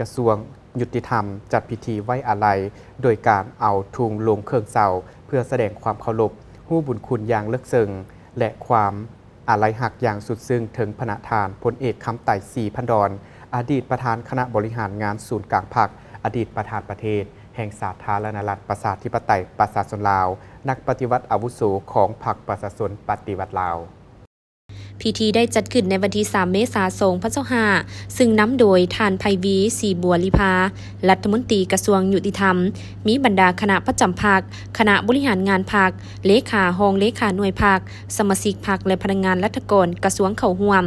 กระทรวงยุติธรรมจัดพิธีไว้อาลัยโดยการเอาธงลงเครื่องเสาเพื่อแสดงความเคารพฮู้บุญคุณอย่างลึกซึ้งและความอาลัยหักอย่างสุดซึ้งถึงพระทานพลเอกคำไต่ศรีพันดรอดีตประธานคณะบริหารงานศูนย์กลางพรรคอดีตประธานประเทศแห่งสาธารณรัฐประชาธิปไตยประชาชนลาวนักปฏิวัติอาวุโสของพรรคประชาชนปฏิวัติลาวพิธีได้จัดขึ้นในวันที่ 3 เมษายน 2565ซึ่งนำโดยท่านไพวีศรีบัวลิภารัฐมนตรีกระทรวงยุติธรรมมีบรรดาคณะประจำพรรคคณะบริหารงานพรรคเลขาห้องเลขาหน่วยพรรคสมาชิกพรรคและพนักงานรัฐกรกระทรวงเข้าร่วม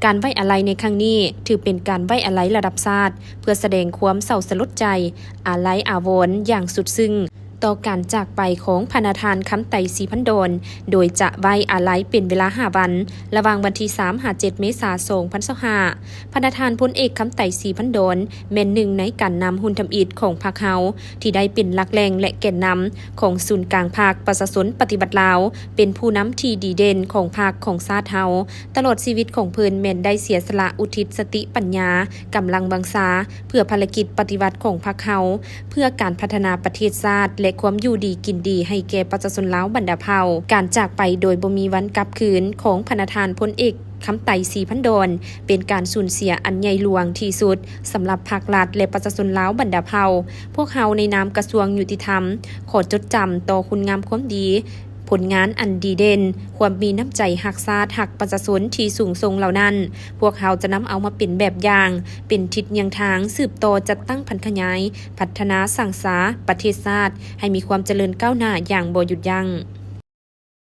การไว้อาลัยในครั้งนี้ถือเป็นการไว้อาลัยระดับชาติเพื่อแสดงความเศร้าสลดใจอาลัยอาวรณ์อย่างสุดซึ้งต่อการจากไปของพระทานคำไต่ศรีพันดรโดยจะไว้อาลัยเป็นเวลา5 วันระหว่างวันที่ 3-7 เมษายน 2025พระทานพลเอกคำไต่ศรีพันดรแม่นหนึ่งในการนำหุ่นทำอิฐของพรรคเฮาที่ได้เป็นหลักแหล่งและแก่นนำของศูนย์กลางพรรคประชาชนปฏิบัติลาวเป็นผู้นำที่ดีเด่นของพรรคของชาติเฮาตลอดชีวิตของเพิ่นแม่นได้เสียสละอุทิศสติปัญญากำลังบังชาเพื่อภารกิจปฏิวัติของพรรคเฮาเพื่อการพัฒนาประเทศชาติและความอยู่ดีกินดีให้แก่ประชาชนลาวบรรดาเผ่าการจากไปโดยบ่มีวันกลับคืนของพระทานพลเอกคำไต่ศรีพันดรเป็นการสูญเสียอันใหญ่หลวงที่สุดสำหรับภาครัฐและประชาชนลาวบรรดาเผ่าพวกเฮาในนามกระทรวงยุติธรรมขอจดจำต่อคุณงามความดีผลงานอันดีเด่นความมีน้ำใจหักชาติหักประชาชนที่สูงส่งเหล่านั้นพวกเขาจะนำเอามาเป็นแบบอย่างเป็นทิศยังทางสืบต่อจัดตั้งพันขยายพัฒนาสร้างสรรค์ประเทศชาติให้มีความเจริญก้าวหน้าอย่างบ่หยุดยั้ง